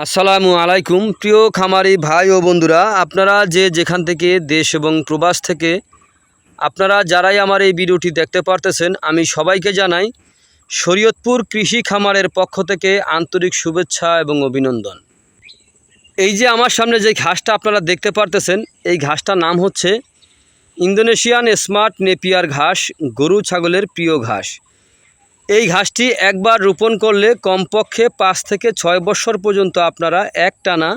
আসসালামু আলাইকুম প্রিয় খামারি ভাই ও বন্ধুরা, আপনারা যে যেখান থেকে দেশ এবং প্রবাস থেকে আপনারা যারাই আমার এই ভিডিওটি দেখতে পারতেছেন, আমি সবাইকে জানাই শরীয়তপুর কৃষি খামারের পক্ষ থেকে আন্তরিক শুভেচ্ছা এবং অভিনন্দন। এই যে আমার সামনে যে ঘাসটা আপনারা দেখতে পারতেছেন, এই ঘাসটার নাম হচ্ছে ইন্দোনেশিয়ান স্মার্ট নেপিয়ার ঘাস, গরু ছাগলের প্রিয় ঘাস। এই ঘাসটি একবার রোপণ করলে কমপক্ষে 5 থেকে 6 বছর পর্যন্ত আপনারা একটানা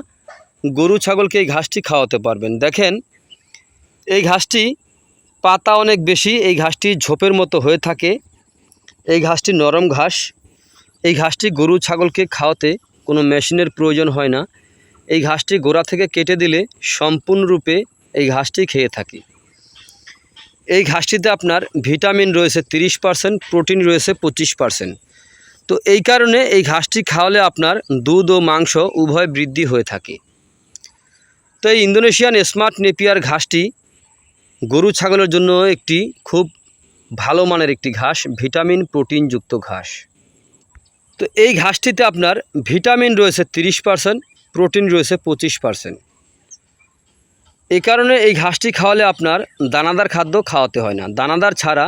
গরু ছাগলকে এই ঘাসটি খাওয়াতে পারবেন। দেখেন, এই ঘাসটি পাতা অনেক বেশি, এই ঘাসটি ঝোপের মতো হয়ে থাকে, এই ঘাসটি নরম ঘাস। এই ঘাসটি গরু ছাগলকে খাওয়াতে কোনো মেশিনের প্রয়োজন হয় না। এই ঘাসটি গোড়া থেকে কেটে দিলে সম্পূর্ণরূপে এই ঘাসটি খেয়ে থাকে। এই ঘাসটিতে আপনার ভিটামিন রয়েছে 30%, প্রোটিন রয়েছে 25%। তো এই কারণে এই ঘাসটি খাওয়ালে আপনার দুধ ও মাংস উভয় বৃদ্ধি হয়ে থাকে। তো এই ইন্দোনেশিয়ান স্মার্ট নেপিয়ার ঘাসটি গরু ছাগলের জন্য একটি খুব ভালো মানের একটি ঘাস, ভিটামিন প্রোটিনযুক্ত ঘাস। তো এই ঘাসটিতে আপনার ভিটামিন রয়েছে 30%, প্রোটিন রয়েছে 25%। এই কারণে এই ঘাসটি খাওয়ালে আপনার দানাদার খাদ্য খাওয়াতে হয় না। দানাদার ছাড়া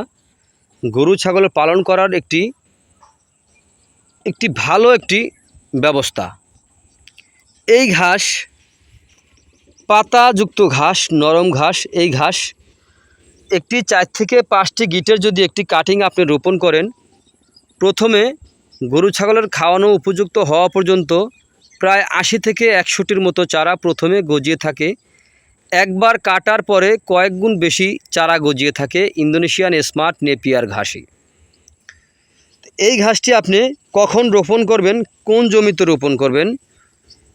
গরু ছাগল পালন করার একটি ভালো ব্যবস্থা। এই ঘাস পাতাযুক্ত ঘাস, নরম ঘাস। এই ঘাস একটি 4 থেকে 5টি গিটের যদি একটি কাটিং আপনি রোপণ করেন, প্রথমে গরু ছাগলের খাওয়ানো উপযুক্ত হওয়া পর্যন্ত প্রায় 80 থেকে 100টির মতো চারা প্রথমে গজিয়ে থাকে। একবার কাটার পরে কয়েক গুণ বেশি চারা গজিয়ে থাকে ইন্দোনেশিয়ান স্মার্ট নেপিয়ার ঘাসই। এই ঘাসটি আপনি কখন রোপণ করবেন, কোন জমিতে রোপণ করবেন,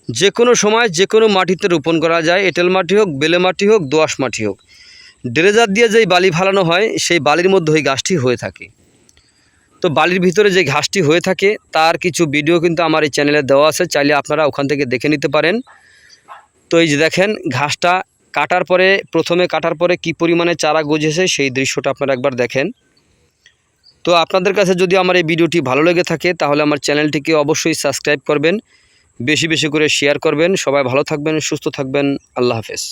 যে কোনো সময় যে কোনো মাটিতে রোপণ করা যায়। এঁটেল মাটি হোক, বেলে মাটি হোক, দোআঁশ মাটি হোক। ড্রেজার দিয়ে যেই বালি ফালানো হয়, সেই বালির মধ্যে এই ঘাসটি হয়ে থাকে। তো বালির ভিতরে যে ঘাসটি হয়ে থাকে তার কিছু ভিডিও কিন্তু আমার এই চ্যানেলে দেওয়া আছে, চাইলে আপনারা ওখান থেকে দেখে নিতে পারেন। তো এই যে দেখেন, ঘাসটা প্রথমে কাটার পরে কি পরিমাণে চারা গজিয়েছে সেই দৃশ্যটা আপনারা একবার দেখেন। তো আপনাদের কাছে যদি আমার এই ভিডিওটি ভালো লেগে থাকে তাহলে আমার চ্যানেলটিকে অবশ্যই সাবস্ক্রাইব করবেন, বেশি বেশি করে শেয়ার করবেন। সবাই ভালো থাকবেন, সুস্থ থাকবেন। আল্লাহ হাফেজ।